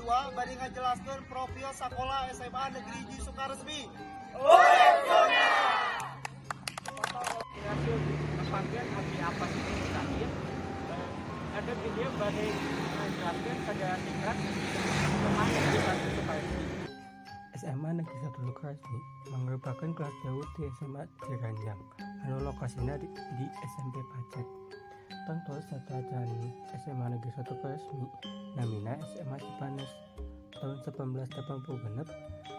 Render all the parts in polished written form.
kedua bari ngajelaskeun profil sakola SMA Negeri Hiji Sukaresmi. Panggilan abdi apa sih terakhir ada video bagi menjelaskan pada tingkat kemana kita Sukaresmi. SMA Negeri 1 Sukaresmi merupakan kelas PAUD di SMA Ciranjang anu lokasinya di SMP Pacet. Tonton satajan SMA Negeri 1 Sukaresmi namina SMA Cipanes tahun 1986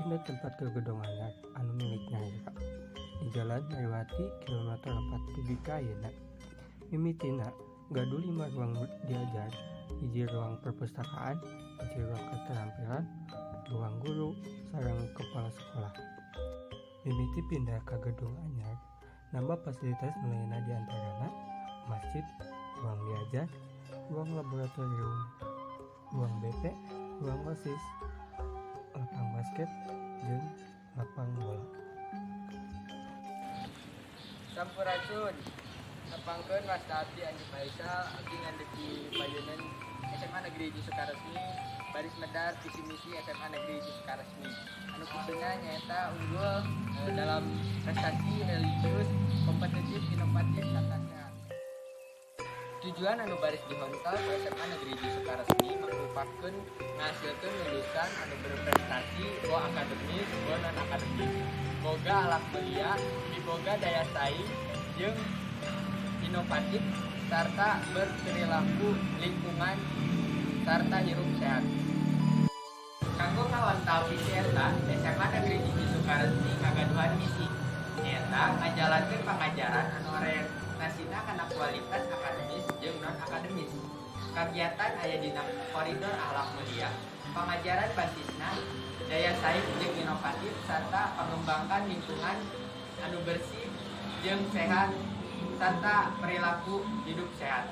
ini tempat kegedong anyar anu miliknya ya di Jalan Meriwati kilometer 4 di Kayeuna. Mimitina gaduh 5 ruang diajar, hiji ruang perpustakaan, hiji ruang keterampilan, ruang guru, sareng kepala sekolah. Mimiti pindah ke gedung anyar, nambah fasilitas melayana di antarana masjid, ruang diajar, ruang laboratorium, ruang BP, ruang OSIS, lapang basket, jeung lapang bola. Sampurasun nepangkeun wasta abdi Andi Faisal abdi ngandeki payeunan SMA Negeri Hiji Sukaresmi baris medar visi misi SMA Negeri Hiji Sukaresmi anu kiseuna nyaeta unggul dalam prestasi religius kompetitif inovatif serta sehat. Tujuan anu baris dihontal ke SMA Negeri Hiji Sukaresmi merupakan ngahasilkeun lulusan anu berprestasi go akademis go non akademis boga alat mulia diboga daya saing jeung inovatif serta berperilaku lingkungan serta hirup sehat. Kanggo ngawantau misi eta, SMA Negeri Hiji Sukaresmi ngagaduhan misi nyaeta ngajalankeun pangajaran anu orientasina kana kualitas akademis jeung non akademis. Kagiatan aya dina koridor akhlak mulia, pangajaran basisna daya saing jeung inovatif serta pengembangkan lingkungan anu bersih jeung sehat serta perilaku hidup sehat.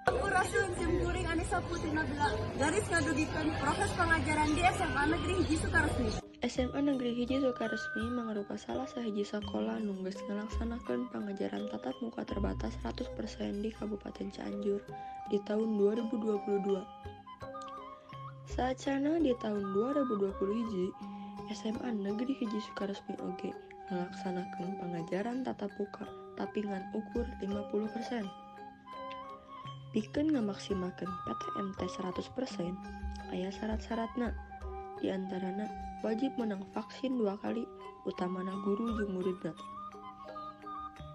Sampurasun simkuring Anissa Putri Nabila garis ngadugikeun proses pengajaran di SMA Negeri Hiji Sukaresmi. SMA Negeri Hiji Sukaresmi mangrupa salah sahiji sakola anu geus ngalaksanakeun pangajaran tatap muka terbatas 100% di Kabupaten Cianjur di tahun 2022. Saacana di tahun 2021 SMA Negeri Hiji Sukaresmi oge ngalaksanakeun pangajaran tatap muka tapi ngan ukur 50%. Pikeun ngamaksimalkeun PTMT 100%, aya syarat-syaratna. Di antarana wajib menang vaksin 2 kali, utamana guru jeung muridna.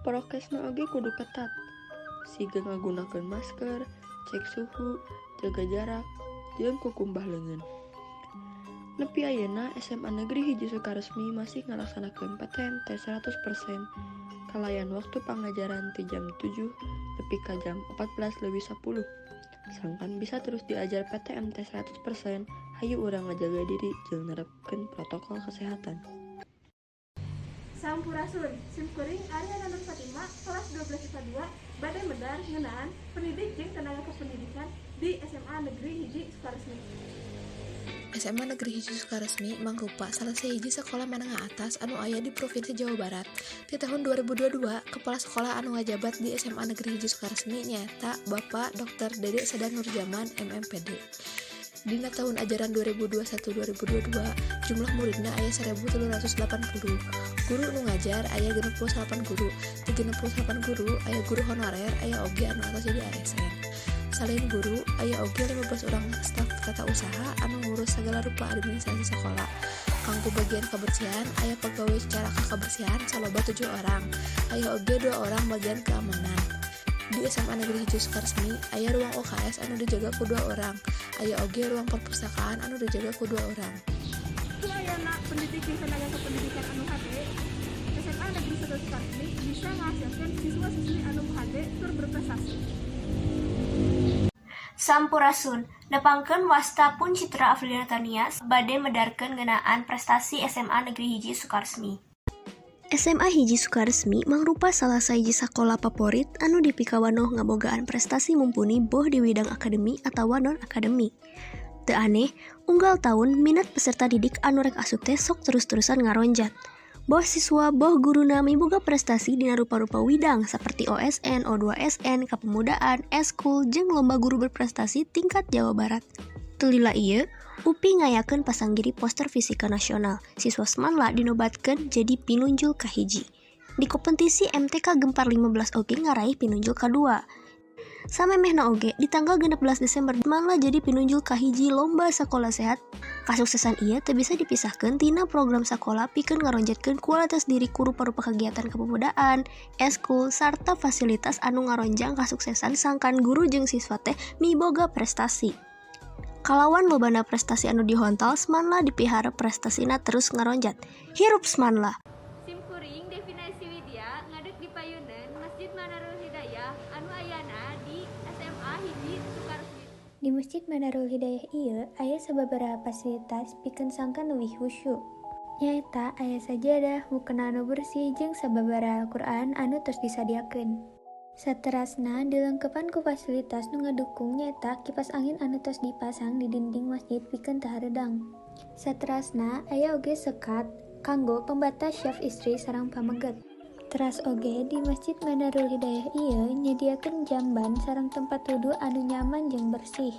Prokesna oge kudu ketat. Siga ngagunakeun masker, cek suhu, jaga jarak, jeung kukumbah leungeun. Nepi ayeuna SMA Negeri Hiji Sukaresmi masih ngalaksanakeun PTMT 100%. Kalayan waktu pangajaran ti jam 7 nepi ka jam 14.10. Sangkan bisa terus diajar PTMT 100%, hayu urang ngajaga diri jeung nerepkeun protokol kesehatan. Sampurasun simkuring Ariana Nur Fatima kelas 12 IPA 2 bade medar ngeunaan pendidik jeung tenaga kependidikan di SMA Negeri Hiji Sukaresmi. SMA Negeri Hiji Sukaresmi mangrupa salah sahiji sekolah menengah atas anu aya di Provinsi Jawa Barat. Di tahun 2022, kepala sekolah anu ngajabat di SMA Negeri Hiji Sukaresmi nyaeta Bapak Dr. Dede Sada Nurjaman MMPD. Dina tahun ajaran 2021-2022, jumlah muridna aya 1.380. Guru anu ngajar aya 68 guru. Di 68 guru aya guru honorer aya oge anu atas jadi ASN. Selain guru, aya oge 15 orang staf tata usaha anu ngurus segala rupa administrasi sekolah. Kanggo bagian kebersihan, aya pegawai secara kebersihan saloba 7 orang. Aya oge 2 orang bagian keamanan. Di SMA Negeri Hiji Sukaresmi, aya ruang OKS anu dijaga ku 2 orang. Aya oge ruang perpustakaan anu dijaga ku 2 orang. Pelayanan pendidik jeung tenaga kependidikan anu hade, SMA Negeri 1 Sukaresmi bisa menghasilkan siswa-siswi anu hade tur berprestasi. Sampurasun, nepangkeun wasta pun Citra Afriana Tania bade medarkeun ngeunaan prestasi SMA Negeri Hiji Sukaresmi. SMA Hiji Sukaresmi mangrupa salah sahiji sakola favorit anu dipikawanoh ngabogaan prestasi mumpuni boh di bidang akademi atawa non-akademi. Teu aneh, unggal tahun minat peserta didik anu rek asup teh sok terus-terusan ngaronjat. Boh siswa, boh guruna miboga prestasi dina rupa-rupa widang seperti OSN, O2SN, Kepemudaan, Eskul, jeung lomba guru berprestasi tingkat Jawa Barat. telila ieu, UPI ngayakeun pasanggiri poster fisika nasional. Siswa Semanla dinobatkeun jadi pinunjul kahiji. Di kompetisi MTK Gempar 15 oge ngaraih pinunjul kadua. Samemehna oge di tanggal 16 Desember Semanla jadi pinunjul kahiji lomba sakola sehat. Kasuksesan ieu teu bisa dipisahkeun tina program sakola pikeun ngaronjatkeun kualitas diri ku rupa-rupa kegiatan kepemudaan, eskul, sarta fasilitas anu ngaronjang kasuksesan sangkan guru jeung siswa teh miboga prestasi. Kalawan lobana prestasi anu dihontal, Semanla dipihara prestasina terus ngaronjat. Hirup Semanla. Simkuring definisi Widya ngadeg di payunan Masjid Manarul Hidayah anu ayana di SMA Hiji Sukaresmi. Di Masjid Manarul Hidayah ieu aya sababaraha fasilitas pikeun sangkan leuwih khusyuk. Nyaeta aya sajadah, mukena anu bersih jeung sababaraha Al-Qur'an anu tos disadiakeun. Saterasna dilengkepan ku fasilitas nu ngadukung nyaeta kipas angin anu tos dipasang di dinding masjid pikeun teu hareudang. Saterasna aya oge sekat kanggo pembatas syaf istri sareng pameget. Teras oge di Masjid Manarul Hidayah ieu nyadiakeun jamban sareng tempat wudu anu nyaman jeung bersih.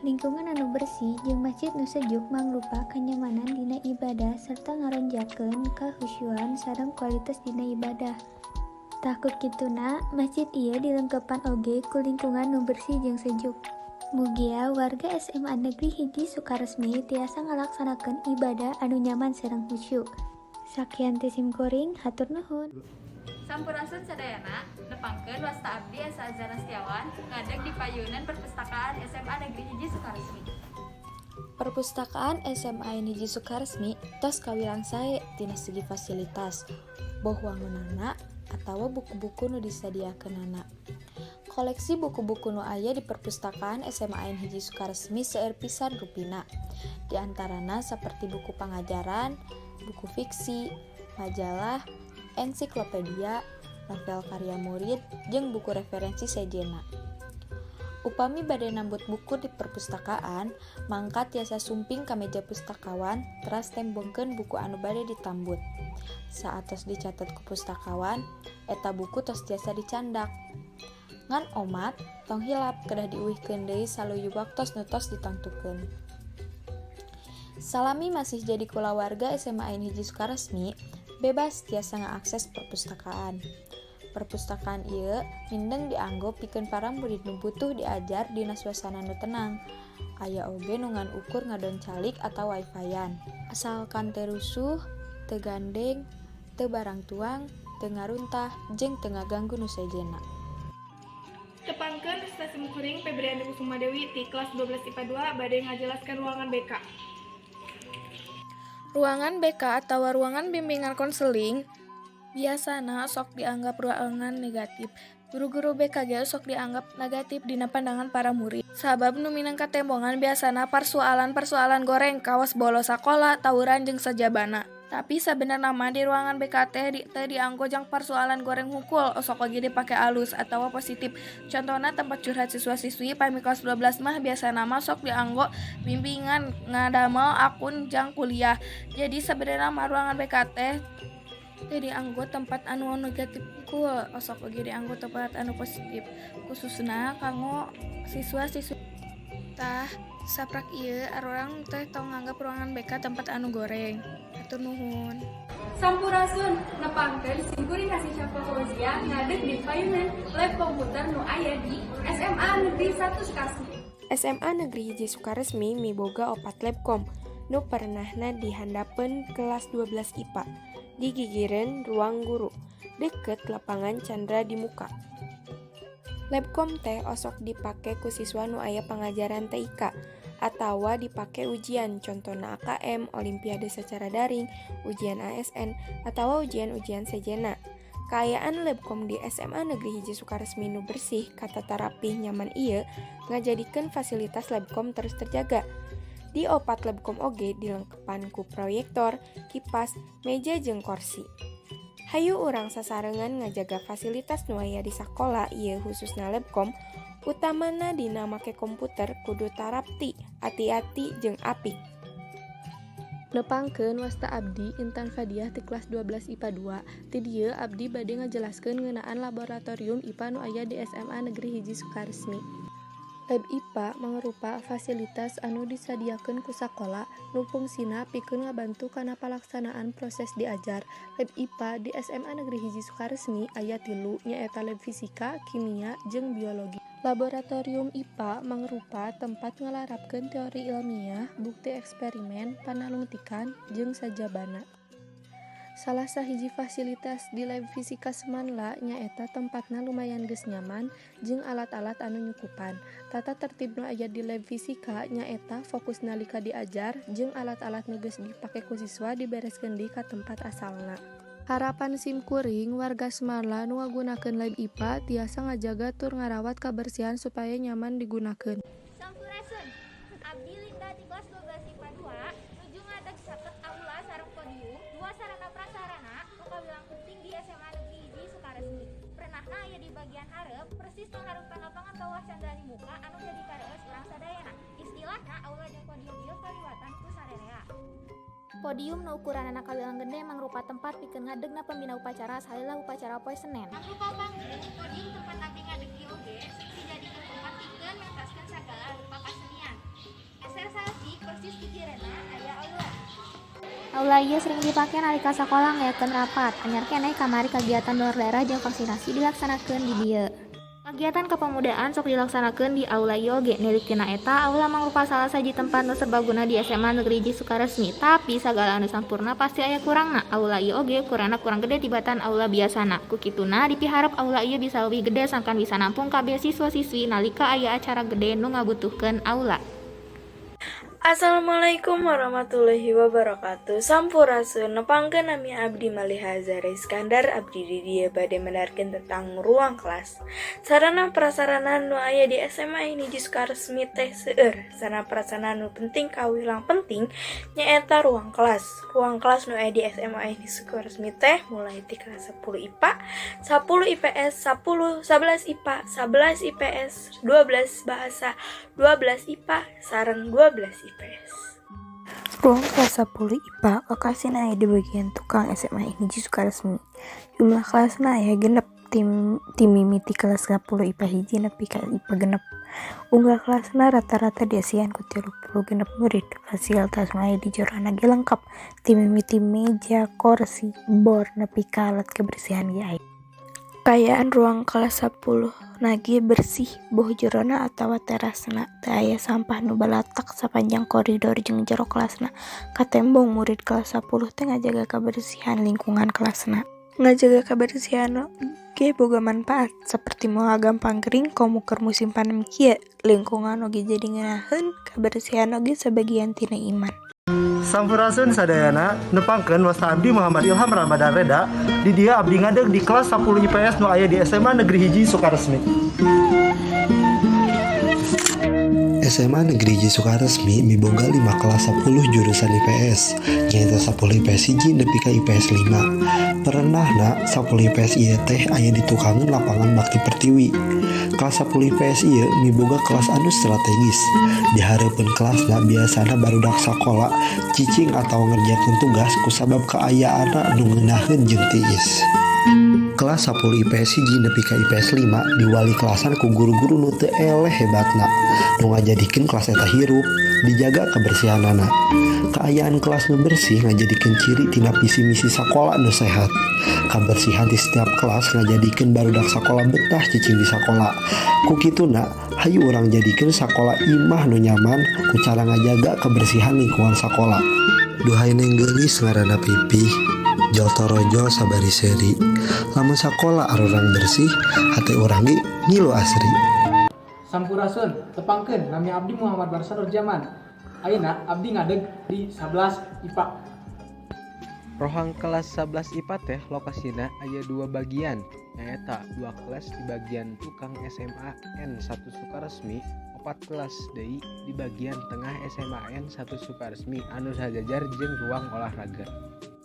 Lingkungan anu bersih jeung masjid nu sejuk mangrupa kenyamanan dina ibadah serta ngaronjakeun kahusyuan sareng kualitas dina ibadah. Takut kituna, masjid ieu dilengkepan oge ku lingkungan nu bersih jeung sejuk. Mugia warga SMA Negeri Hiji Sukaresmi tiasa ngalaksanakeun ibadah anu nyaman sareng khusyuk. Sakian ti simkuring, hatur nuhun. Sampurasun sadayana, nepangkeun wasta abdi asa Azana Setiawan ngadeg di payunan perpustakaan SMA Negeri Hiji Sukaresmi. Perpustakaan SMA Hiji Sukaresmi tos kawilang sae tina segi fasilitas, boh wangunana atawa buku-buku nu disadiakeunana. Koleksi buku-buku nu aya di perpustakaan SMA Hiji Sukaresmi seueur pisan rupina. Di antarana saperti buku pangajaran, buku fiksi, majalah, ensiklopedia, novel karya murid, jeung buku referensi sejenna. Upami bade nambut buku di perpustakaan, mangka tiasa sumping ka meja pustakawan, teras tembongkeun buku anu bade ditambut. Saat tos dicatat ku pustakawan, eta buku tos tiasa dicandak. Ngan omat, tong hilap kedah diuwihkeun deui saluyu waktos nu tos ditangtukeun. Salami masih jadi kulawarga SMA Hiji Sukaresmi, bebas tiasa ngaakses perpustakaan. Perpustakaan ieu mindeng dianggo pikeun para murid nu butuh diajar dina suasana nu tenang. Aya oge nu ngan ukur ngadon calik atau wifi-an. Asalkan teu rusuh, teu gandeng, teu barang tuang, teu ngaruntah, jeung teu ngaganggu nu sejenna. Tepangkeun Ustaz Simkuring Febriani Kusuma Dewi di kelas 12 IPA 2 bade ngajelaskan ruangan BK. Ruangan BK atau ruangan bimbingan konseling biasana sok dianggap ruangan negatif. Guru-guru BK ge sok dianggap negatif dina pandangan para murid. Sabab nu minangka tembongan biasana persoalan-persoalan goreng kawas bolos sakola, tawuran jeung sajabana. Tapi sebenarnya mah di ruangan BK teh dianggo jang persoalan goreng hukul, sok lagi dipake alus atau positif. Contohna tempat curhat siswa-siswi pami kelas 12 mah biasana mah sok dianggo bimbingan ngadamel akun jang kuliah. Jadi sebenarnya mah ruangan BK teh dianggo tempat anu negatif hukul, sok lagi dianggo tempat anu positif. Khususna kanggo siswa-siswi tah saprak ieu urang teh tong nganggap ruangan BK tempat anu goreng. Hatur nuhun. Sampurasun nepangkeun simkuring kasih Syafa Fauzia ngadeg di payunan lab komputer nu aya di SMA Negeri 1 Sukaresmi. SMA Negeri Hiji Sukaresmi miboga 4 labkom nu pernahna dihandapeun kelas 12 IPA di gigireun ruang guru deket lapangan Chandra di Muka. Labkom teh osok dipake ku siswa nu aya pangajaran TIK atawa dipake ujian, contohna AKM, olimpiade secara daring, ujian ASN, atawa ujian-ujian sejenna. Kaayaan labkom di SMA Negeri Hiji Sukaresmi nu bersih, katata rapih, nyaman ieu ngajadikeun fasilitas labkom terus terjaga. Di 4 labkom oge dilengkepan ku proyektor, kipas, meja jeung kursi. Hayu urang sasarengan ngajaga fasilitas nu aya di sakola ieu khususna labkom, utamana dina make komputer kudu tarapti, ati-ati jeung apik. Nepangkeun wasta abdi Intan Fadiah di kelas 12 IPA 2. Ti dieu abdi bade ngajelaskeun ngeunaan laboratorium IPA nu aya di SMA Negeri Hiji Sukaresmi. Lab IPA mangrupa fasilitas anu disadiakeun ku sakola nu fungsina pikeun ngabantu kana palaksanaan proses diajar. Lab IPA di SMA Negeri Hiji Sukaresmi aya 3 nyaeta lab fisika, kimia, jeung biologi. Laboratorium IPA mangrupa tempat ngalarapkeun teori ilmiah, bukti eksperimen, panalungtikan, jeung sajabana. Salah sahiji fasilitas di lab fisika Semanla nyaeta tempatna lumayan geus nyaman jeung alat-alat anu nyukupan. Tata tertib nu aya di lab fisika nyaeta fokus nalika diajar jeung alat-alat nu geus dipake ku siswa dibereskeun deui ka tempat asalna. Harapan simkuring warga Semanla nu ngagunakeun lab IPA tiasa ngajaga tur ngarawat kabersihan supaya nyaman digunakeun. Sampurasun, abdi Linda di kelas 12 IPA 2 nuju ngadeg saket aula sareng podium 2 sarana prasarana nu kabilang penting di SMA Negeri Hiji Sukaresmi. Pernahna aya di bagian hareup persis menghareupan lapangan kawah canda di muka anu jadi kareueus urang sadayana. Istilahna aula jeung podium ieu kaliwatan ku sarerea. Podium nu ukuranna kabilang gede mangrupa tempat pikeun ngadegna pembina upacara salila upacara poe Senen. Mangrupa panggung podium tempat abdi ngadeg ieu oge dijadikeun tempat pikeun mentaskeun sagala rupa kasenian. Eser salji persis di jireuna aya aula. Aula ieu sering dipake nalika sakola ngayakeun rapat. Anyar keneh kamari kagiatan donor darah jeung vaksinasi dilaksanakeun di dieu. Kegiatan kepemudaan sok dilaksanakeun di aula ieu oge. Nilik tina eta, aula mangrupa salah saji tempat nu serbaguna di SMA Negeri Hiji Sukaresmi. Tapi sagala anu sampurna pasti aya kurangna. Aula ieu oge ukuranna kurang gede tibatan aula biasana. Ku kituna dipiharep aula ieu bisa leuwih gede sangkan bisa nampung kabeh siswa-siswi nalika aya acara gede nu ngabutuhkeun aula. Assalamualaikum warahmatullahi wabarakatuh. Sampurasun, nepangkeun nami abdi Maliha Zahra Iskandar. Abdi di dieu bade menarikeun tentang ruang kelas. Sarana prasarana nu aya di SMA Hiji Sukaresmi teh seueur. Sarana prasarana nu penting kawilang penting nyaeta ruang kelas. Ruang kelas nu aya di SMA Hiji Sukaresmi teh mulai ti kelas 10 IPA, 10 IPS, 11 IPA, 11 IPS, 12 bahasa, 12 IPA sareng 12 IPS. Ruang kelas 10 IPA lokasina aya di bagian tukang SMA Hiji Sukaresmi. Jumlah kelasna aya genep tim mimiti kelas 10 IPA hiji nepi ka IPA genep. Unggal kelasna rata-rata diasian ku 30 genep murid. Fasilitas nu aya di jorona ge lengkap. Tim mimiti meja, kursi, bor nepi ka alat kebersihan ge aya. Kayaan ruang kelas 10 nagi bersih, boh jerona atawa terasna. Teu aya sampah nu balatak sapanjang koridor jeung jero kelasna. Katembong murid kelas 10 teh ngajaga kabersihan lingkungan kelasna. Ngajaga kabersihan ge boga manfaat saperti moal gampang kering komo keur musim panem kieu. Lingkungan oge jadi ngeunaheun kabersihan oge sebagian tina iman. Sampurasun sadayana nepangkeun wasta abdi Muhammad Ilham Ramadan Reda. Di dia abdi ngadeg di kelas 10 IPS nu aya di SMA Negeri Hiji Sukaresmi. SMA Negeri Hiji Sukaresmi miboga 5 kelas 10 jurusan IPS. Nyaeta 10 IPS hiji nepi ka IPS 5. Perenahna 10 IPS ieu teh aya di tukangan lapangan bakti pertiwi. Kelas 10 IPS ieu miboga kelas anu strategis. Di hareupeun kelasna biasana barudak sakola cicing atau ngerjakeun tugas kusabab kaayaanna anu ngeunaheun jeung tiis. Kelas 10 IPS hiji nepi ka IPS 5 diwali kelasan ku guru-guru nu teu eleh hebatna. Nu ngajadikeun kelas eta hirup, dijaga kebersihanana. Kaayaan kelas nu bersih ngajadikeun ciri tina visi misi sakola nu sehat. Kabersihan di setiap kelas ngajadikeun barudak sakola betah cicing di sakola. Ku kituna, hayu urang jadikeun sakola imah nu nyaman ku cara ngajaga kebersihan lingkungan sakola. Duhay neng geulis ngaranna pipih. Jotorojo sabari seri. Lamun sakola arurang bersih, hate urang ge ngilu asri. Sampurasun, tepangkeun nami abdi Muhammad Barsar Zaman. Ayeuna abdi ngadeg di 11 IPA. Ruang kelas 11 IPA teh lokasina aya 2 bagian, nyaeta 2 kelas di bagian tukang SMA N1 Sukaresmi, 4 kelas deui di bagian tengah SMA N1 Sukaresmi anu sajajar jeung ruang olahraga.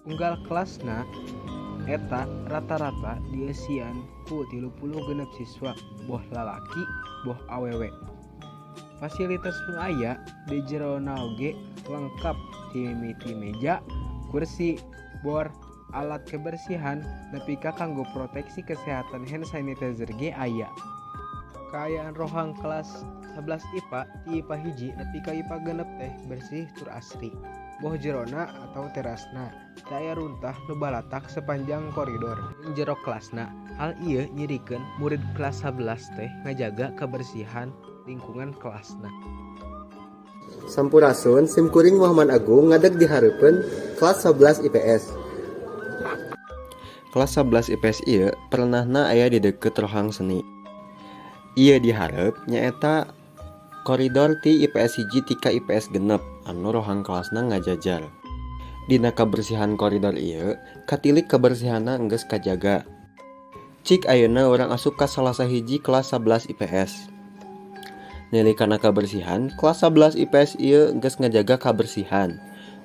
Unggal kelasna eta rata-rata diasian ku 30 genep siswa, boh lalaki, boh awewe. Fasilitas nu aya di jerona oge lengkap mimiti meja, kursi, bor, alat kebersihan nepi ka kanggo proteksi kesehatan hand sanitizer ge aya. Kaayaan rohang kelas 11 IPA ti IPA hiji nepi ka IPA genep teh bersih tur asri. Boh jerona atau terasna daya runtah nu balatak sepanjang koridor jero kelasna. Hal ieu nyirikeun murid kelas 11 teh ngajaga kebersihan lingkungan kelasna. Sampurasun simkuring Muhammad Agung ngadeg dihareupeun kelas 11 IPS. Kelas 11 IPS ieu perenahna aya di deukeut rohang seni. Ieu dihareup nyaeta koridor ti IPS hiji ti ka IPS genep anu rohang kelasna ngajajar. Dina kabersihan koridor ieu katilik kebersihanna enggeus kajaga. Cik ayeuna urang asup ka salah sahiji kelas 11 IPS. Nilikana kabersihan, kelas 11 IPS ieu geus ngajaga kabersihan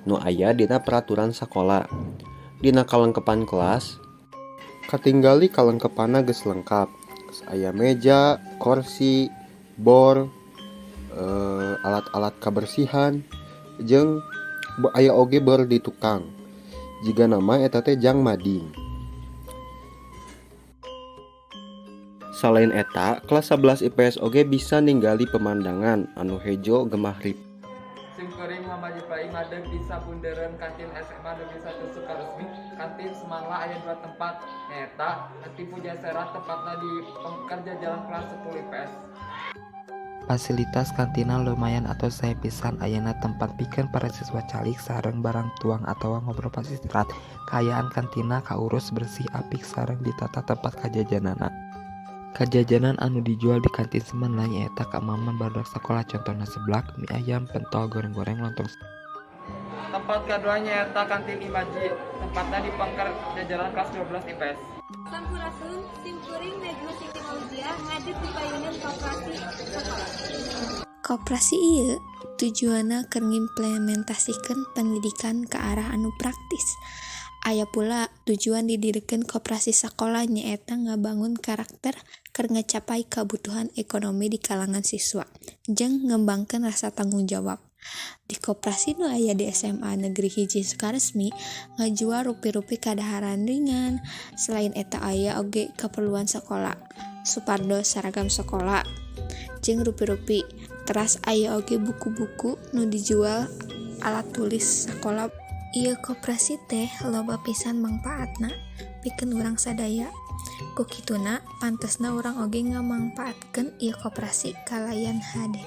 nu aya dina peraturan sakola. Dina kalengkepan kelas, katinggali kalengkepanna geus lengkap. Geus aya meja, kursi, bor, alat-alat kabersihan, jeung aya oge bor di tukang. Jiga nama eta teh jang mading. Selain eta, kelas 11 IPS oge bisa ninggali pemandangan anu hejo gemahrib. Simkuring Muhammad Ibrahim ngadeg di sabundeureun kantin SMA Negeri 1 Sukaresmi. Kantin Semanla aya 2 tempat, nyaeta Hati Pujaserah tempatna di Pengkerja Jalan Kelas 10 IPS. Fasilitas kantina lumayan atau saya pisan ayeuna tempat pikeun para siswa calik sareng barang tuang atawa ngobrol pas istirahat. Kaayaan kantina kaurus bersih apik sareng ditata tempat kajajanana. Kajajanan anu dijual di kantin Semanla nyaeta keamanan barudak sekolah contohna seblak, mie ayam, pentol, goreng-goreng, lontong. Tempat kedua nyaeta kantin Imaji, tempatnya di Pengker jajaran kelas 12 IPS. Sampurasun simkuring Negeri Teknologia ngadeg di payunan koperasi sekolah. Koperasi ieu tujuanna keur ngimplementasikeun pendidikan ke arah anu praktis. Aya pula tujuan didirikan koperasi sekolah nyaeta ngabangun karakter keur ngacapai kebutuhan ekonomi di kalangan siswa jeung ngembangkeun rasa tanggung jawab. Di koperasi nu aya di SMA Negeri Hiji Sukaresmi ngajual rupi-rupi kadaharan ringan. Selain eta aya oge keperluan sekolah, supardos seragam sekolah jeung rupi-rupi. Teras aya oge buku-buku nu dijual, alat tulis sekolah. Ieu koperasi teh loba pisan mangpaatna pikeun urang sadaya. Ku kituna pantesna urang oge ngamangpaatkeun ieu koperasi kalayan hade.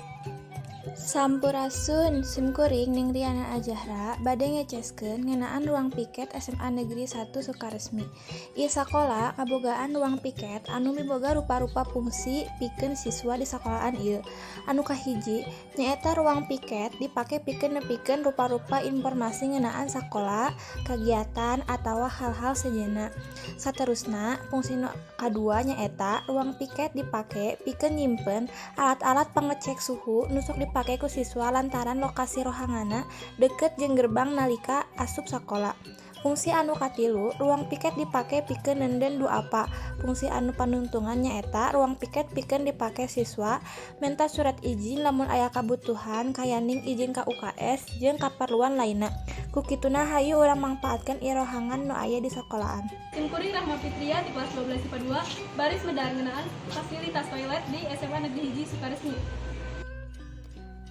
Sampurasun simkuring Ning Riana Azahra bade ngeceskeun ngeunaan ruang piket SMA Negeri 1 Sukaresmi. Ieu sakola ngabogaan ruang piket anu miboga rupa-rupa fungsi pikeun siswa di sekolahan ieu. Anu kahiji nyaeta ruang piket dipake pikeun nepikeun rupa-rupa informasi ngeunaan sakola, kagiatan atawa hal-hal sejenna. Saterusna fungsi kadua nyaeta ruang piket dipake pikeun nyimpen alat-alat pangecek suhu nu sok dipake ku siswa lantaran lokasi rohangana deket jeung gerbang nalika asup sakola. Fungsi anu katilu, ruang piket dipake pikeun nenden duapa. Fungsi anu panuntungan nyaeta ruang piket pikeun dipake siswa menta surat izin lamun aya kabutuhan kayaning izin ka UKS jeung kaperluan lainna. Ku kituna hayu urang mangpaatkeun ieu rohangan nu aya di sekolahan. Simkuring Rahma Fitria di kelas 12 IPA 2 baris medar ngeunaan fasilitas toilet di SMA Negeri Hiji Sukaresmi.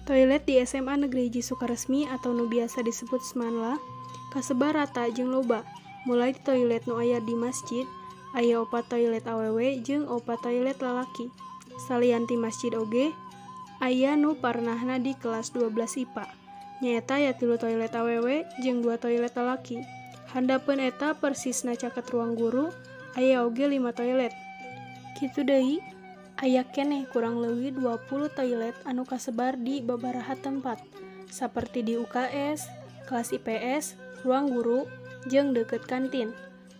Toilet di SMA Negeri Hiji Sukaresmi atau nu biasa disebut Semanla kasebar rata jeung loba. Mulai di toilet nu aya di masjid, aya 4 toilet awewe jeung 4 toilet lalaki. Salian ti masjid oge, aya nu parenahna di kelas 12 IPA. Nyaeta aya 3 toilet awewe jeung 2 toilet lalaki. Handapeun eta persisna caket ruang guru, aya oge 5 toilet. Kitu deui, aya keneh kurang leuwih 20 toilet anu kasebar di babaraha tempat, saperti di UKS, kelas IPS, ruang guru, jeung deukeut kantin.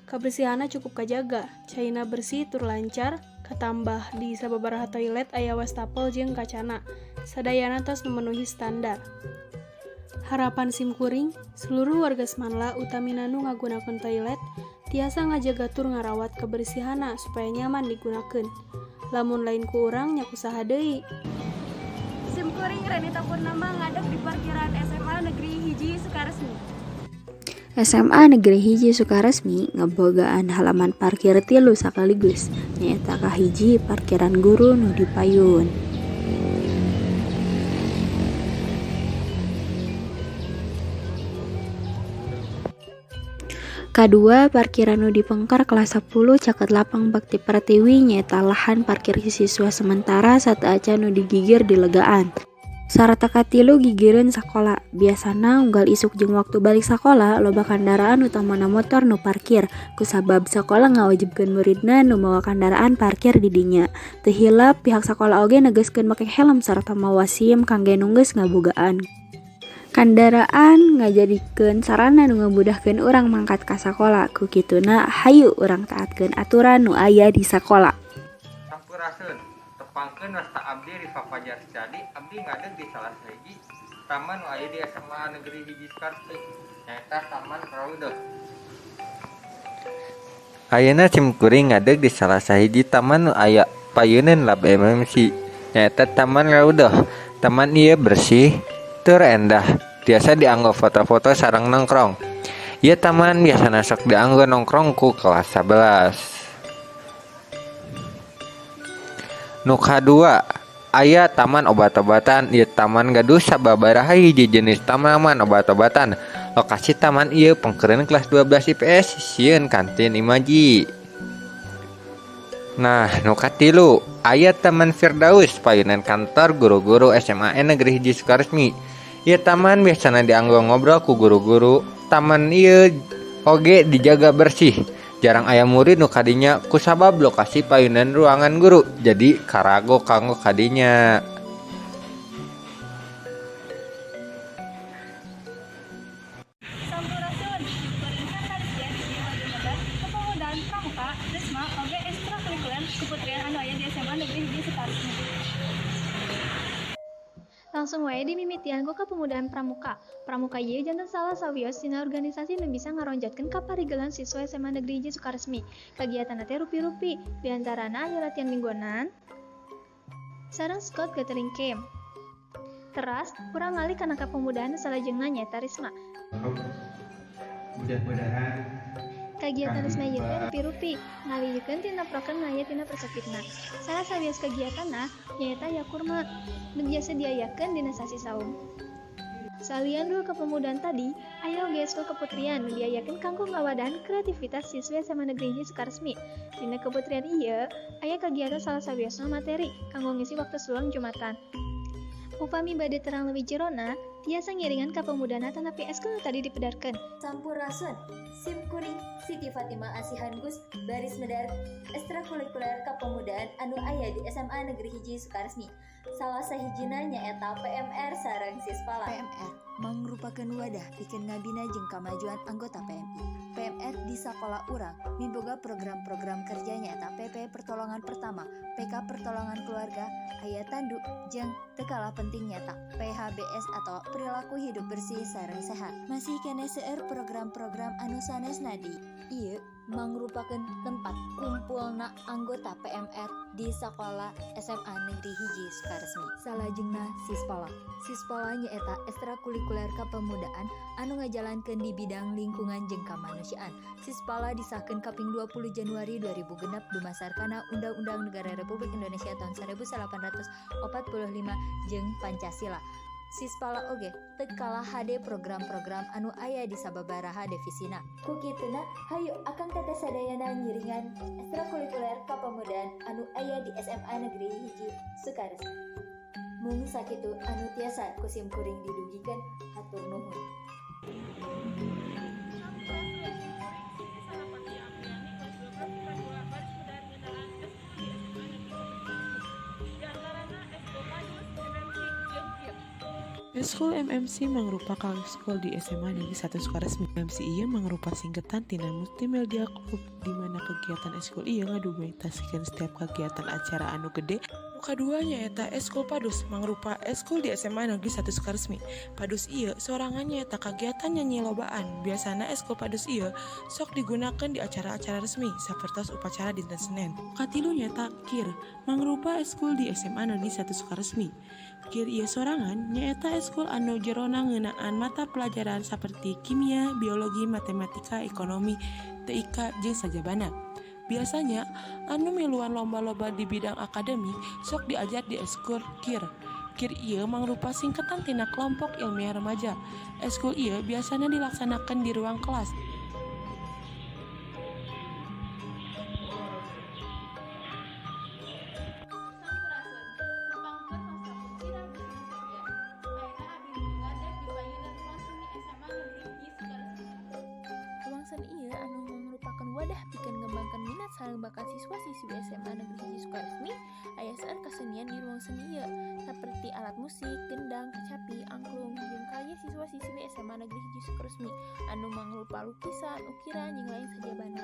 Kabersihanna cukup kajaga, caina bersih tur lancar, katambah di sababaraha toilet aya wastafel jeung kacana. Sadayana tos memenuhi standar. Harapan simkuring, seluruh warga Semanla utamina nu ngagunakeun toilet tiasa ngajaga tur ngarawat kebersihanna supaya nyaman digunakeun. Lamun lain ku urang nya kusaha deui. Simkuring Renita Purnama ngadeg di parkiran SMA Negeri Hiji Sukaresmi. SMA Negeri Hiji Sukaresmi ngebogaan halaman parkir 3 sakaligus, nyaeta kahiji parkiran guru nu dipayun. Kadua, parkiran nu dipengkar kelas 10 caket lapang Bakti Pertiwi nyaeta lahan parkir siswa sementara sateuacan nu digigir di legaan. Sarata katilu gigireun sakola. Biasana unggal isuk jeung waktu balik sakola loba kandaraan utamana motor nu parkir. Kusabab sakola ngawajibkeun muridna nu mawa kandaraan parkir di dinya. Teu hilap pihak sakola oge negeskeun make helm sarta mawa SIM kangge nunggeus ngabogaan kandaraan ngajadikeun sarana nu ngamudahkeun urang mangkat ka sakola. Ku kituna hayu urang taatkeun aturan nu aya di sakola. Sampurasun, tepangkeun wasta abdi Rifa Fajar Sejadi, abdi ngadeg di salah sahiji taman nu aya di SMA Negeri Hiji Sukaresmi, nyaeta Taman Raudhah. Ayeuna cimkuring ngadeg di salah sahiji taman nu aya payeuneun lab MMC, nyaeta Taman Raudhah. Taman ieu bersih, tur endah, biasa dianggo foto-foto sareng nongkrong. Ieu taman biasana sok dianggo nongkrong ku kelas 11. Nu kadua, aya taman obat-obatan. Ieu taman gaduh sababaraha hiji jenis tanaman obat-obatan. Lokasi taman ieu pengkeureun kelas 12 IPS sieun kantin Imaji. Nah, nu katilu, aya Taman Firdaus payeunan kantor guru-guru SMA Negeri Hiji Sukaresmi. Ieu taman biasana dianggo ngobrol ku guru-guru. Taman ieu oge dijaga bersih. Jarang aya murid nu kadinya kusabab lokasi payunan ruangan guru. Jadi karago kanggo kadinya. Sampurasun, kuringan kalian di bagian kepemudaan pramuka, Risma, oge ekstrakurikuler keputrian anu aya di SMA Negeri Hiji Sukaresmi. Langsung wae dimimitian ku kepemudaan pramuka. Pramuka ieu janten salah sawios dina organisasi nu bisa ngaronjotkeun kaparigelan siswa SMA Negeri Hiji Sukaresmi. Kagiatan teh rupi-rupi, diantarana aya latihan mingguanan, sareng Scout Gathering Camp. Teras, kurang ngalih kana kepemudaan salajengna nyaeta Risma. Mudah-mudahan Kagiatan Risma ieu teh rupi-rupi, ngalihkeun tina program ngaya tina perspektifna. Salah sawios kagiatanna nyaeta yakurma, nu biasa diayakeun dina sasi saum. Salian dulu kepemudaan tadi, aya oge eskul keputrian nu diayakeun kanggo ngawadahan kreativitas siswa SMA Negeri Hiji Sukaresmi. Dina keputrian ieu, aya kagiatan salah sawiosna materi kanggo ngisi waktu seluang Jumatan. Upami bade terang leuwih jerona, tiasa ngiringan kapemudana tanapi eskul tadi dipedarkeun. Sampurasun, SIM kuring Siti Fatimah Asihan Gus baris medar ekstrakurikuler kapemudaan anu aya di SMA Negeri Hiji Sukaresmi. Salah sahijina nyaeta PMR sareng Sispala. PMR mangrupakeun wadah pikeun ngabina jeung kamajuan anggota PMI. PMR di sakola urang miboga program-program kerja nyaeta PP Pertolongan Pertama, PK Pertolongan Keluarga, aya tandu jeung teu kalah penting nyaeta PHBS atau perilaku hidup bersih sareng sehat. Masih keneh seueur program-program anu sanesna di ieu mangrupakeun tempat kumpulna anggota PMR di sakola SMA Negeri Hiji Sukaresmi. Salajengna Sispala. Sispala nyaeta ekstrakurikuler kapemudaan anu ngajalankeun di bidang lingkungan jeung kamanusiaan. Sispala disahkeun kaping 20 Januari 2006 dumasarkana Undang-Undang Negara Republik Indonesia tahun 1845 jeung Pancasila. Sispala oge teu kalah hade program-program anu aya di sababaraha devisina. Ku kituna hayu akang teteh sadayana ngiringan ekstrakurikuler kapemudaan anu aya di SMA Negeri Hiji Sukaresmi. Mung sakitu anu tiasa ku SIM kuring didugikeun, hatur nuhun. Eskul MMC mangrupa eskul di SMA Negeri 1 Sukaresmi. MMC ieu mangrupa singkatan tina Multimedia Club, di mana kegiatan eskul ieu ngadokumentasikeun setiap kegiatan acara anu gede Kaduanya eta eskul padus mangrupa eskul di SMA Negeri 1 Sukaresmi. Padus ieu sorangannya eta kagiatan nyanyi lobaan. Biasana eskul padus ieu sok digunakan di acara-acara resmi sapertos upacara dinten Senin. Katilunya eta KIR mangrupa eskul di SMA Negeri 1 Sukaresmi. KIR ieu sorangan nyaeta eskul anu jerona ngeunaan mata pelajaran saperti kimia, biologi, matematika, ekonomi, TIK jeung sajabana. Biasanya, anu miluan lomba-lomba di bidang akademik sok diajar di eskul KIR. KIR ieu mangrupa singkatan tina kelompok ilmiah remaja. Eskul ieu biasanya dilaksanakan di ruang kelas. Ruang seni ieu anu merupakan wadah pikeun ngembangkeun minat sareng bakat siswa-siswi SMA Negeri Hiji Sukaresmi aya seueur kasenian di ruang seni ieu saperti alat musik, gendang, kecapi, angklung, jeung karya siswa-siswi SMA Negeri Hiji Sukaresmi anu mangrupa lukisan, ukiran, jeung lain sajabana.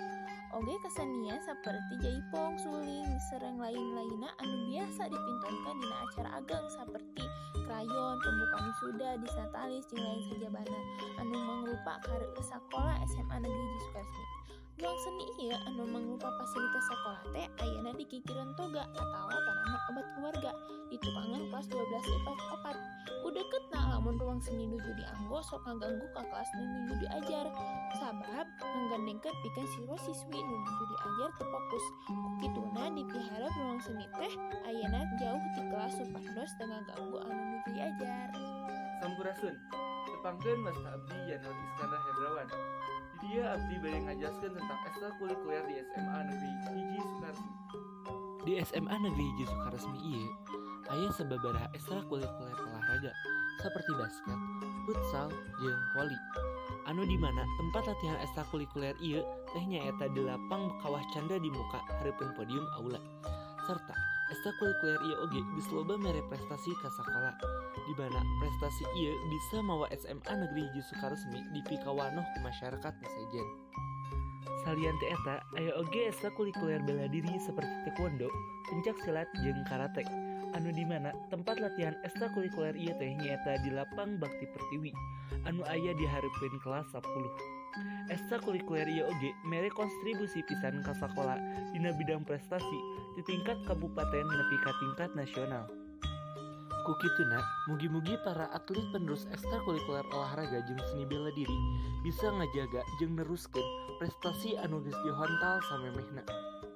Oge kesenian saperti jaipong, suling, sareng lain-lainna anu biasa dipintonkeun dina acara ageng saperti krayon, pembukaan wisuda, disnatalis, jeung lain sajabana anu mangrupa kareueus sakola SMA Negeri Hiji Sukaresmi. Ruang seni ieu anu mangrupa fasilitas sakola teh ayeuna di kikireun toga atawa tanaman obat keluarga di tukangan kelas 12 IPA 4. Ku deuketna lamun ruang seni nuju dianggo sok ngaganggu ka kelas nu nuju diajar sabab menggandengkeun pikeun siswa-siswi nu nuju diajar teu fokus. Ku kituna dipihara ruang seni teh ayeuna jauh ti kelas supados teu ngaganggu anu nuju diajar. Sampurasun, tepangkeun Mas Abdi Yanur Iskandar Hendrawan. Di dia Abdi bade ngajaskeun tentang ekstrakurikuler di SMA Negeri Hiji Sukaresmi. Di SMA Negeri Hiji Sukaresmi ieu aya sababaraha ekstrakurikuler olahraga saperti basket, futsal, jeung voli. Anu di mana tempat latihan ekstrakurikuler ieu teh nyaeta di lapang kawah canda di muka hareupeun podium aula. Serta ekstrakurikuler ieu oge geus loba mere prestasi ka sakola. Di mana prestasi ieu bisa mawa SMA Negeri Hiji Sukaresmi dipikawanoh ku masyarakat sajen. Salian teh eta aya oge ekstrakurikuler bela diri seperti taekwondo, pencak silat jeung karate. Anu di mana tempat latihan ekstrakurikuler ieu teh nyaeta di lapang Bakti Pertiwi anu aya di hareupeun kelas 10. Ekstrakurikuler ieu oge mere kontribusi pisan ka sakola dina bidang prestasi di tingkat kabupaten nepi ka tingkat nasional. Ku kituna, mugi-mugi para atlet penerus ekstrakurikuler olahraga jeung seni bela diri bisa ngajaga jeung neruskeun prestasi anu geus dihontal samemehna.